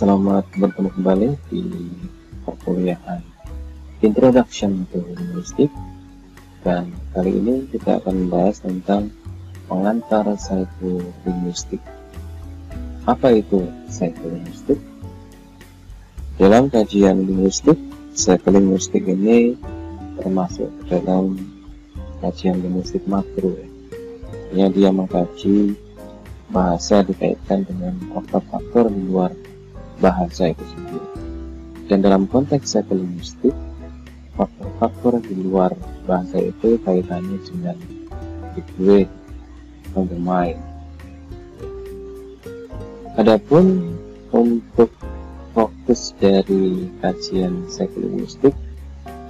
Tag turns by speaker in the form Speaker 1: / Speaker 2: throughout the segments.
Speaker 1: Selamat bertemu kembali di perkuliahan Introduction to Linguistic, dan kali ini kita akan membahas tentang pengantar psikolinguistik. Apa itu psikolinguistik? Dalam kajian linguistik, psikolinguistik ini termasuk dalam kajian linguistik makro. Dia mengkaji bahasa dikaitkan dengan faktor-faktor di luar bahasa itu sendiri. Dan dalam konteks psikolinguistik, faktor-faktor di luar bahasa itu kaitannya dengan the brain atau the mind. Adapun untuk fokus dari kajian psikolinguistik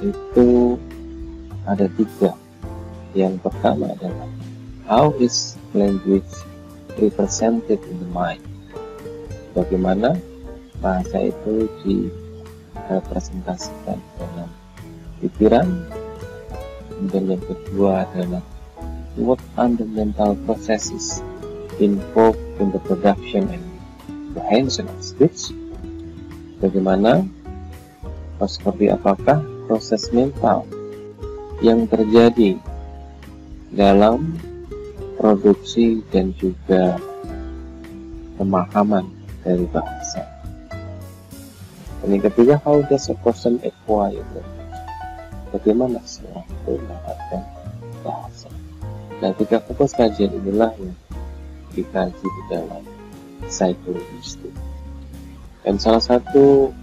Speaker 1: itu ada 3. Yang pertama adalah how is language represented in the mind? Bagaimana bahasa itu direpresentasikan dalam pikiran. Kemudian yang kedua adalah what fundamental processes involved in the production and comprehension of speech. Bagaimana atau seperti apakah proses mental yang terjadi dalam produksi dan juga pemahaman dari bahasa. Dan yang ketiga, how does a person acquire language? Bagaimana seorang itu mendapatkan bahasa? Dan 3 fokus kajian inilah yang dikaji di dalam psikolinguistik. Dan salah satu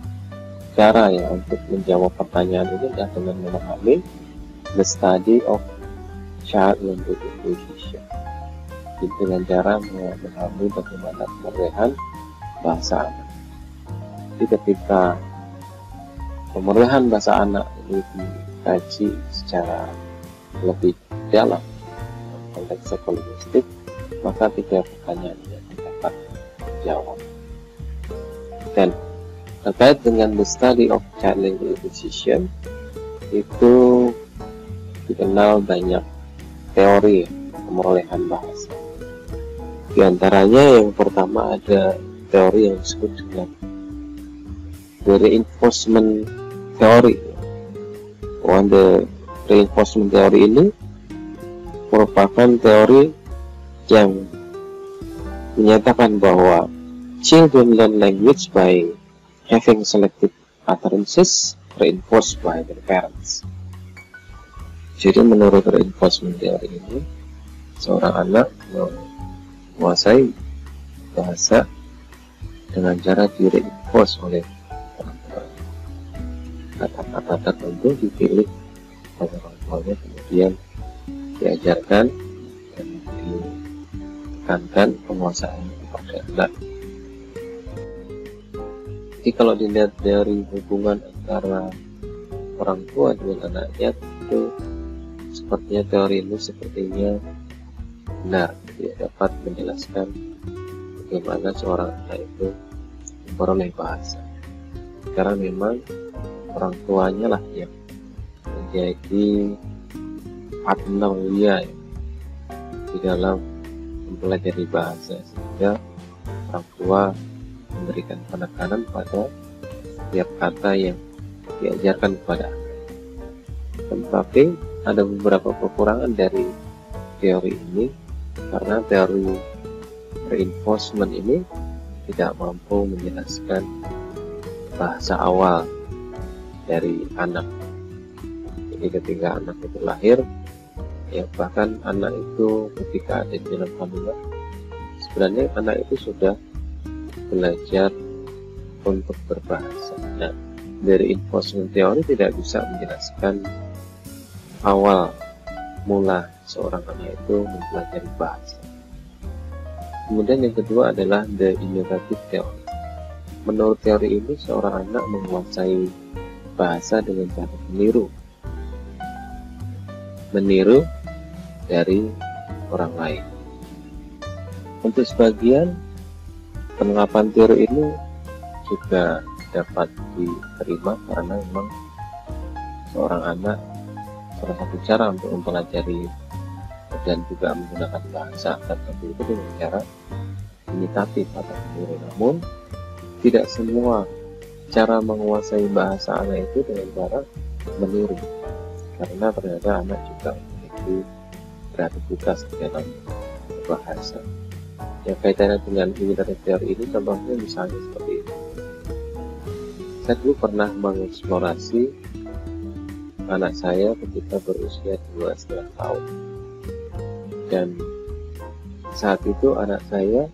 Speaker 1: cara ya untuk menjawab pertanyaan ini adalah dengan memahami the study of child language acquisition. Dengan cara memahami bagaimana pemrolehan bahasa anak. Jadi ketika pemrolehan bahasa anak ini dikaji secara lebih dalam konteks psikolinguistik, maka 3 pertanyaan yang dapat dijawab. Dan terkait dengan the study of child language acquisition, itu dikenal banyak teori pemerolehan bahasa. Di antaranya yang pertama ada teori yang disebut dengan the reinforcement theory. The reinforcement theory ini merupakan teori yang menyatakan bahwa children learn language by having selected utterances reinforced by their parents. Jadi menurut reinforcement theory ini, seorang anak menguasai bahasa dengan cara di-reinforce oleh orang tua. Kata-kata tertentu dipilih oleh orang tuanya, kemudian diajarkan dan ditekankan penguasaan kepada anak. Jadi kalau dilihat dari hubungan antara orang tua dengan anaknya, itu sepertinya teori ini sepertinya benar, dia dapat menjelaskan bagaimana seorang anak itu memperoleh bahasa. Karena memang orang tuanya lah yang menjadi partner dia di dalam mempelajari bahasa, sehingga orang tua memberikan penekanan pada setiap kata yang diajarkan kepada anak. Tetapi ada beberapa kekurangan dari teori ini, karena teori reinforcement ini tidak mampu menjelaskan bahasa awal dari anak. Jadi ketika anak itu lahir, ya bahkan anak itu ketika ada di dalam kandungan, sebenarnya anak itu sudah belajar untuk berbahasa. Nah, dari reinforcement teori tidak bisa menjelaskan awal mula seorang anak itu mempelajari bahasa. Kemudian yang kedua adalah the imitative theory. Menurut teori ini, seorang anak menguasai bahasa dengan cara meniru dari orang lain. Untuk sebagian penerapan teori ini juga dapat diterima karena memang seorang anak salah satu cara untuk mempelajari dan juga menggunakan bahasa tertentu itu dengan cara imitatif atau meniru. Namun tidak semua cara menguasai bahasa anak itu dengan cara meniru, karena ternyata anak juga memiliki kreativitas dalam bahasa. Yang kaitannya dengan imitatif teori ini, contohnya misalnya seperti ini. Saya dulu pernah mengeksplorasi anak saya ketika berusia 2,5 tahun, dan saat itu anak saya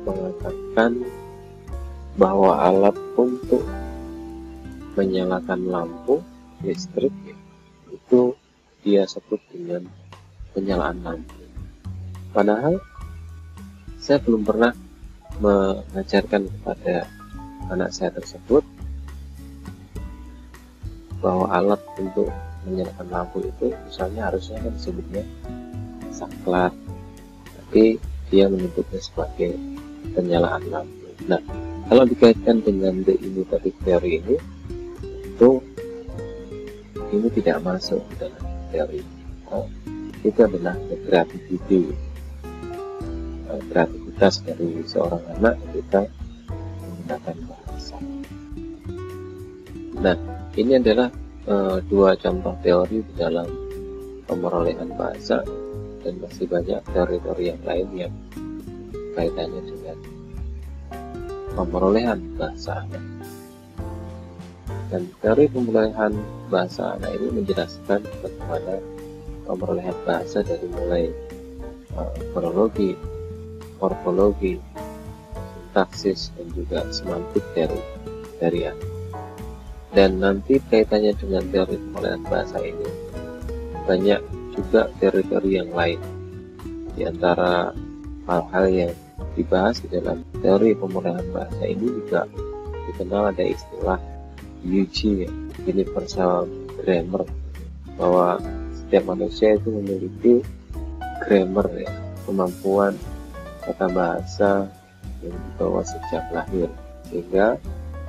Speaker 1: mengatakan bahwa alat untuk menyalakan lampu listrik itu dia sebut dengan penyalaan lampu. Padahal saya belum pernah mengajarkan kepada anak saya tersebut bahwa alat untuk menyalakan lampu itu misalnya harusnya kan disebutnya saklar, tapi dia menyebutnya sebagai penyalaan lampu. Nah, kalau dikaitkan dengan the imitative theory ini, itu tidak masuk dalam teori. Itu adalah the creativity, kreativitas dari seorang anak ketika menggunakan bahasa. Nah, ini adalah dua contoh teori di dalam pemerolehan bahasa, dan masih banyak teori-teori yang lain yang kaitannya dengan pemerolehan bahasa anak. Dan teori pemerolehan bahasa anak ini menjelaskan bagaimana pemerolehan bahasa dari mulai fonologi, morfologi, sintaksis, dan juga semantik dari anak. Dan nanti kaitannya dengan teori pemerolehan bahasa ini banyak juga teori-teori yang lain. Di antara hal-hal yang dibahas di dalam teori pemerolehan bahasa ini juga dikenal ada istilah UG, Universal Grammar, bahwa setiap manusia itu memiliki grammar, kemampuan tata bahasa yang dibawa sejak lahir, sehingga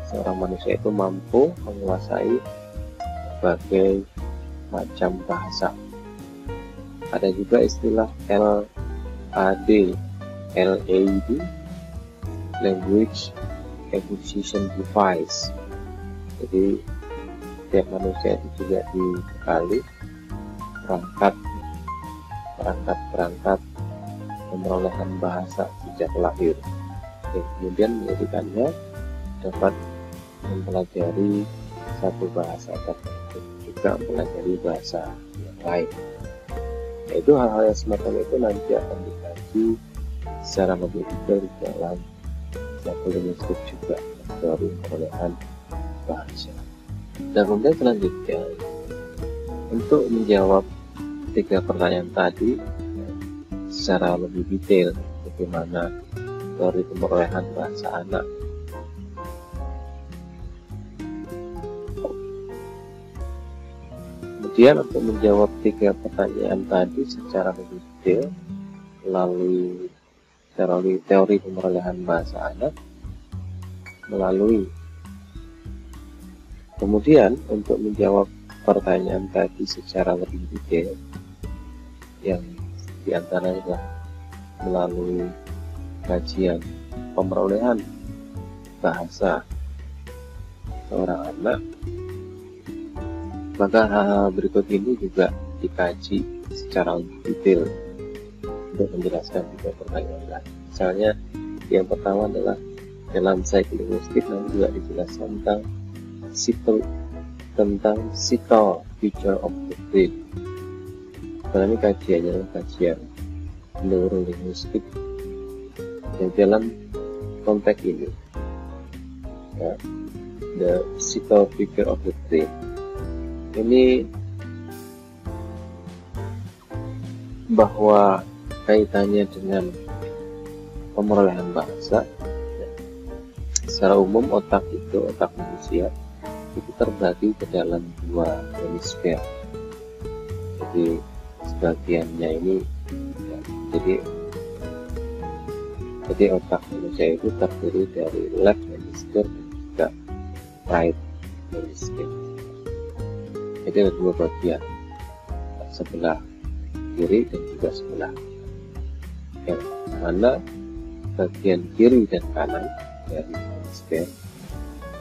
Speaker 1: seorang manusia itu mampu menguasai berbagai macam bahasa. Ada juga istilah LAD, Language Acquisition Device. Jadi setiap manusia itu juga dibekali perangkat pemerolehan bahasa sejak lahir, dan kemudian menjadikannya dapat mempelajari satu bahasa tertentu, juga mempelajari bahasa yang lain. Yaitu hal-hal yang semacam itu nanti akan dikaji secara lebih detail di dalam satu linguistik juga, teori perolehan bahasa. Dan kemudian selanjutnya, untuk menjawab 3 pertanyaan tadi secara lebih detail, bagaimana teori pemerolehan bahasa anak, kemudian untuk menjawab 3 pertanyaan tadi secara lebih detail melalui teori pemerolehan bahasa anak, kemudian untuk menjawab pertanyaan tadi secara lebih detail, yang diantaranya adalah melalui kajian pemerolehan bahasa seorang anak, maka hal-hal berikut ini juga dikaji secara lebih detail untuk menjelaskan 3 pertanyaan tadi. Misalnya yang pertama adalah dalam psikolinguistik nanti juga dijelaskan tentang cycle feature of the brain. Karena ini kajiannya adalah kajian neurolinguistik yang dalam konteks ini, the cycle feature of the brain ini, bahwa kaitannya dengan pemerolehan bahasa. Secara umum otak manusia itu terbagi ke dalam 2 hemisfer. Jadi sebagiannya ini jadi otak manusia itu terdiri dari left hemisphere dan juga right hemisphere. Jadi ada 2 bagian, sebelah kiri dan juga sebelah yang mana bagian kiri dan kanan dari hemisfer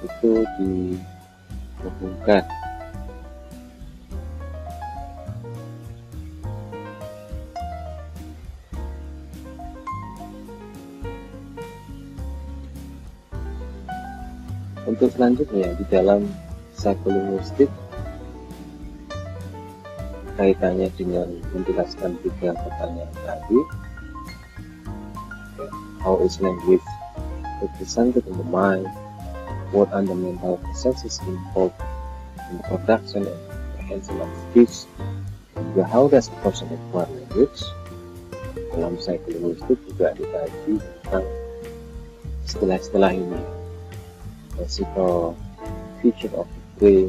Speaker 1: itu dihubungkan. Untuk selanjutnya di dalam psikolinguistik kaitannya dengan menjelaskan 3 pertanyaan tadi. How is language represented in the mind? What are the mental processes involved in the production and comprehension of speech? Juga how does a person acquire language? Dalam psikolinguistik juga dikaji tentang istilah-istilah ini. Physical feature of the brain,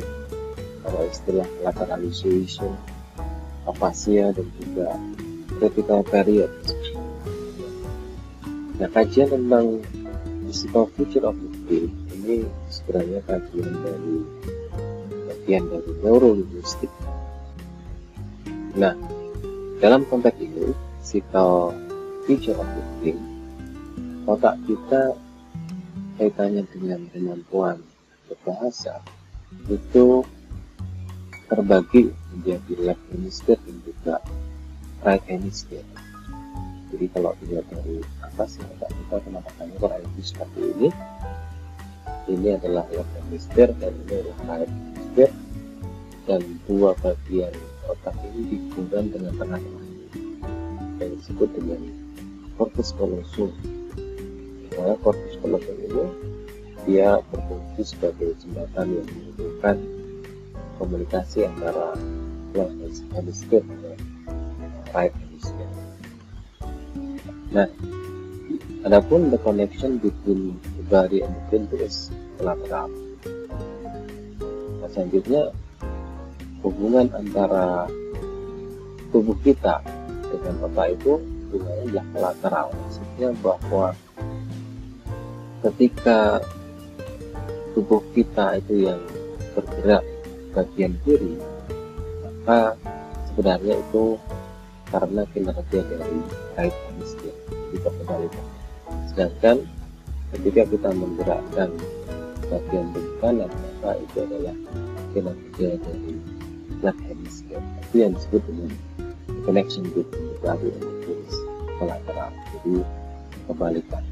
Speaker 1: atau istilah lateralization, aphasia, dan juga critical period. Nah, kajian tentang physical feature of the brain ini sebenarnya kajian dari bagian dari neurolinguistik. Nah, dalam konteks ini physical feature of the brain, otak kita kaitannya dengan kemampuan berbahasa itu terbagi menjadi left hemisphere dan juga right hemisphere. Jadi kalau dilihat dari atas otak kita penampakannya kurang lebih seperti ini. Ini adalah left hemisphere dan ini adalah right hemisphere, dan dua bagian otak ini dihubungkan dengan tengah-tengah yang disebut dengan corpus callosum. Nah, corpus callosum ini dia berfungsi sebagai jembatan yang menghubungkan komunikasi antara left hemisphere dan right hemisphere. Nah, adapun the connection between the body and the brain is collateral. Nah, selanjutnya hubungan antara tubuh kita dengan otak itu hubungannya adalah kolateral. Maksudnya bahwa ketika tubuh kita itu yang bergerak bagian kiri, maka sebenarnya itu karena kinerja dari right hemisphere, kita kebalikan. Sedangkan ketika kita menggerakkan bagian kanan, maka itu adalah kinerja dari left hemisphere. Itu yang disebut dengan connection between the body and the brain is collateral, jadi kebalikan.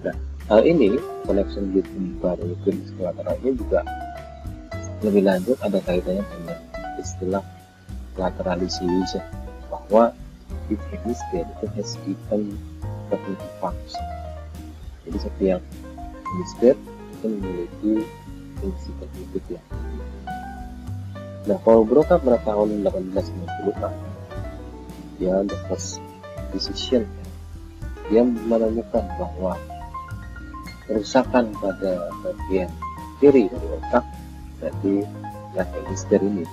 Speaker 1: Nah, hal ini connection between the body and the brain is collateral ini juga lebih lanjut ada kaitannya dengan istilah lateralization, bahwa each hemisphere itu has given cognitive function. Jadi setiap hemisfer itu memiliki fungsi kognitif yang tinggi. Nah, Paul Broca pada tahun 1890 dia the first decision, dia menemukan bahwa kerusakan pada bagian kiri dari otak, jadi left hemisphere ini,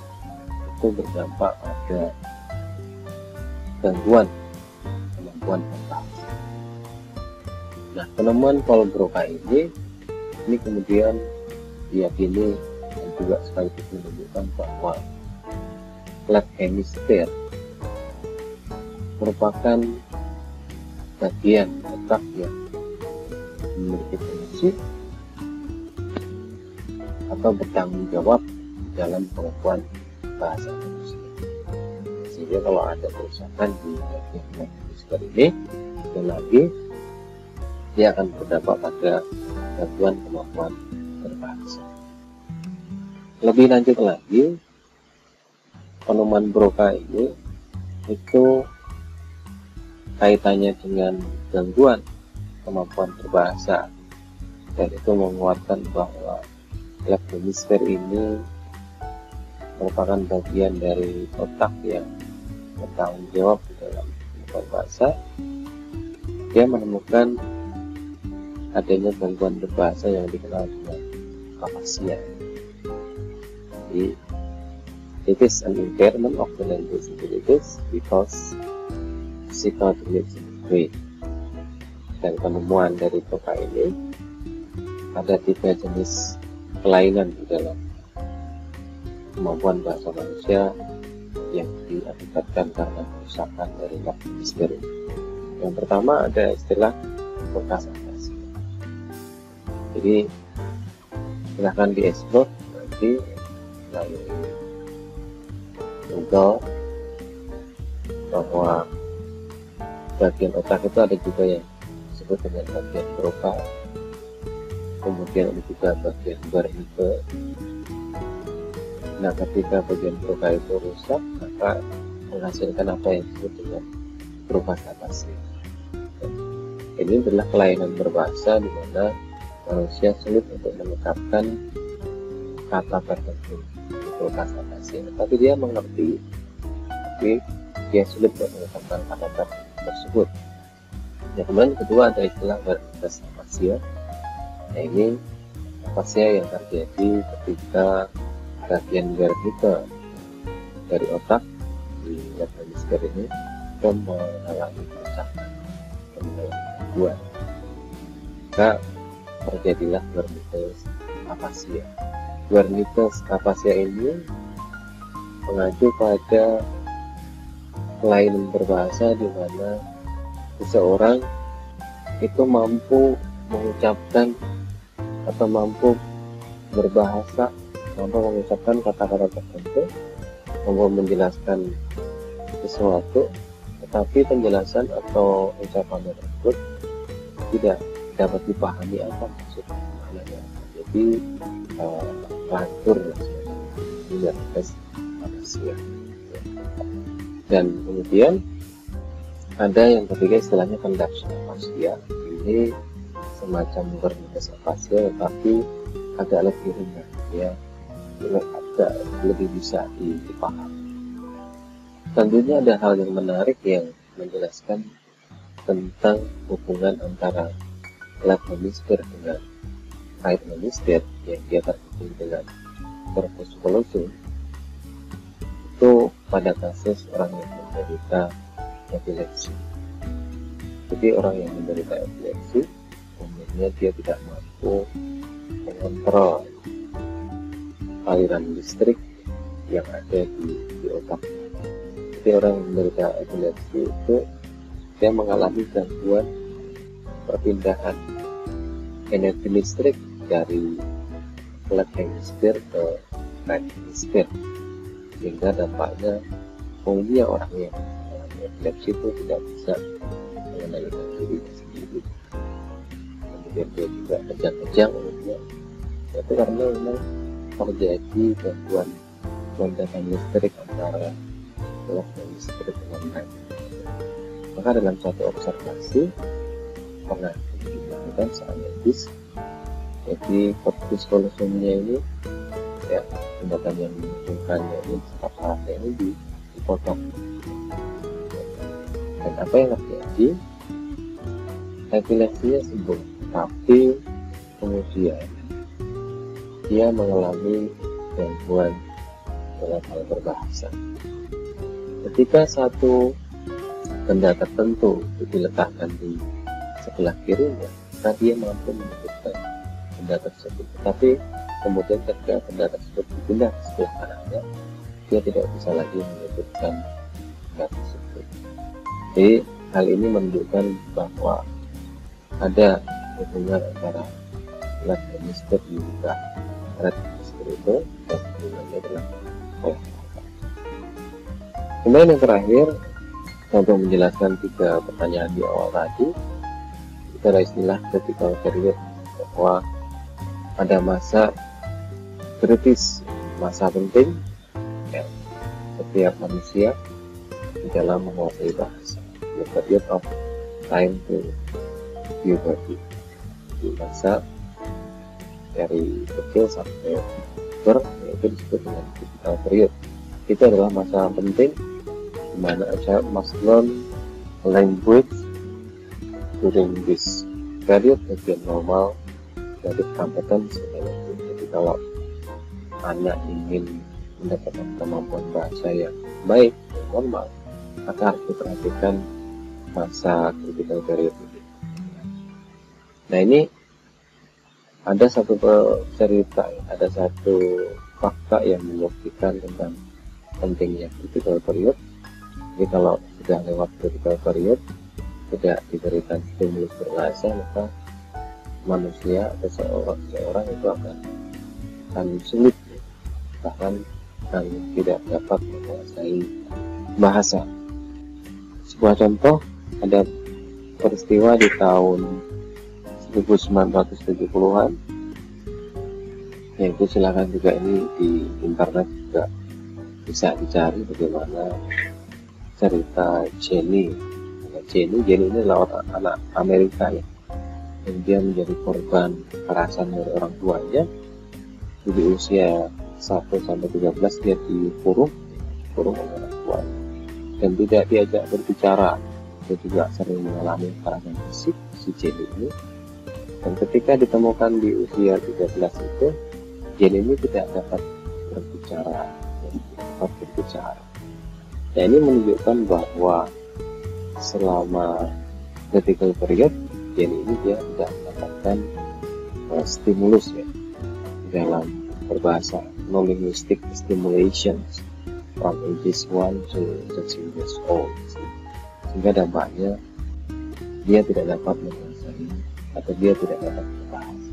Speaker 1: itu berdampak pada gangguan kemampuan berpahasa. Nah, penemuan Paul Broca ini kemudian diyakini dan juga sekaligus menunjukkan bahwa left hemisphere merupakan bagian otak yang memiliki fungsi atau bertanggung jawab dalam kemampuan bahasa manusia. Sehingga kalau ada kerusakan di bagian left hemisphere ini, sekali lagi dia akan berdampak pada gangguan kemampuan berbahasa. Lebih lanjut lagi, penemuan Broca ini itu kaitannya dengan gangguan kemampuan berbahasa, dan itu menguatkan bahwa left hemisphere ini merupakan bagian dari otak yang bertanggung jawab di dalam kemampuan bahasa. Dia menemukan adanya gangguan berbahasa yang dikenal dengan aphasia. Jadi, it is an impairment of the language abilities because physical damage in the brain. Dan penemuan dari Broca ini ada 3 jenis kelainan di dalam kemampuan bahasa manusia yang diakibatkan karena kerusakan dari left hemisphere. Yang pertama ada istilah bekas aphasia. Jadi silahkan dieksplor nanti melalui Google bahwa bagian otak itu ada juga yang disebut dengan bagian broca, kemudian ada juga bagian Wernicke. Nah, ketika bagian broca itu rusak, maka menghasilkan apa yang disebut dengan broca apasia. Ini adalah kelainan berbahasa di mana manusia sulit untuk menetapkan kata tertentu broca apasia, tapi dia mengerti, tapi dia sulit untuk menetapkan kata tersebut. Yang kemudian kedua ada istilah Wernicke apasia. Nah, ini apasia yang terjadi ketika bagian Wernicke dari otak di left hemisphere ini itu mengalami kerusakan, mengalami gangguan, maka terjadilah Wernicke apasia. Wernicke apasia ini mengacu pada kelainan berbahasa di mana seseorang itu mampu mengucapkan atau mampu berbahasa, mampu mengucapkan kata-kata tertentu, mampu menjelaskan sesuatu, tetapi penjelasan atau ucapan tersebut tidak dapat dipahami apa maksudnya, maknanya. Jadi lantur tidak manusia. Dan kemudian ada yang ketiga istilahnya conduction apasia. Ini semacam Wernicke apasia tetapi agak lebih ringan, ya, agak lebih bisa dipahami. Tentunya ada hal yang menarik yang menjelaskan tentang hubungan antara left hemisphere dengan right hemisphere yang dia terhubung dengan corpus callosum itu pada kasus orang yang menderita epilepsi. Jadi orang yang menderita epilepsi umumnya dia tidak mampu mengontrol aliran listrik yang ada di otak. Jadi orang yang menderita epilepsi itu dia mengalami gangguan perpindahan energi listrik dari left hemisphere ke right hemisphere, sehingga dampaknya umumnya orang yang mengalami epilepsi itu tidak bisa mengendalikan dirinya sendiri. Kemudian dia juga kejang-kejang umumnya, itu karena memang terjadi gangguan lonjakan listrik antara left hemisphere dengan right. Maka dalam suatu observasi pernah dilakukan secara medis, jadi corpus callosumnya ini, ya, jembatan yang menghubungkannya ini, sarafnya ini dipotong. Dan apa yang terjadi? Epilepsinya sembuh, tapi kemudian dia mengalami gangguan dalam hal berbahasa. Ketika satu benda tertentu diletakkan di sebelah kirinya, maka dia mampu menyebutkan benda tersebut. Tapi kemudian ketika benda tersebut dipindah ke sebelah kanannya, dia tidak bisa lagi menyebutkan benda tersebut. Jadi hal ini menunjukkan bahwa ada hubungan antara left hemisphere juga right hemisphere itu, dan hubungannya adalah olahraga. Kemudian yang terakhir, untuk menjelaskan 3 pertanyaan di awal tadi, itu ada istilah critical period, bahwa ada masa kritis, masa penting, ya, setiap manusia di dalam menguasai bahasa, the period of time to puberty, di masa dari kecil sampai yaitu disebut dengan critical period. Itu adalah masa penting di mana a child must learn language during this period to be normal dari competence. Jadi kalau anak ingin mendapatkan kemampuan bahasa yang baik dan normal, maka harus diperhatikan masa critical period ini. Nah, ini ada satu cerita, ada satu fakta yang membuktikan tentang pentingnya critical period. Jadi kalau sudah lewat critical period, tidak diberikan stimulus berbahasa, maka manusia atau seorang itu akan sulit, bahkan akan tidak dapat menguasai bahasa. Sebuah contoh, ada peristiwa di tahun 1970-an, yaitu silakan juga ini di internet juga bisa dicari bagaimana cerita Jenny ini adalah anak Amerika ya, yang dia menjadi korban kekerasan dari orang tuanya. Di usia 1-13 dia dikurung oleh orang tuanya dan tidak diajak berbicara. Dia juga sering mengalami kekerasan fisik, si Jenny ini. Dan ketika ditemukan di usia 13 itu, Jenny ini tidak dapat berbicara. Nah, ini menunjukkan bahwa selama critical period, Jenny ini dia tidak mendapatkan stimulus ya, dalam berbahasa, no linguistic stimulations from ages 1 to 13 years old, sehingga dampaknya dia tidak dapat menguasai atau dia tidak dapat berbahasa.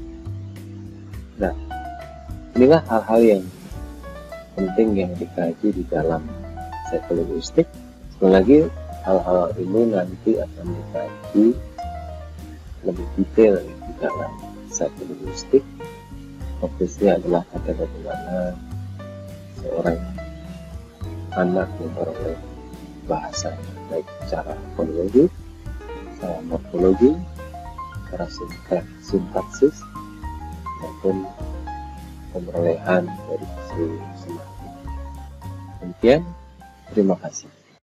Speaker 1: Nah, inilah hal-hal yang penting yang dikaji di dalam psikolinguistik. Sekali lagi, hal-hal ini nanti akan dikaji lebih detail di dalam psikolinguistik. Fokusnya adalah pada bagaimana seorang anak memperoleh bahasa, baik secara fonologi, secara morfologi, secara sintaksis, maupun pemerolehan dari sisi semantik. Demikian, terima kasih.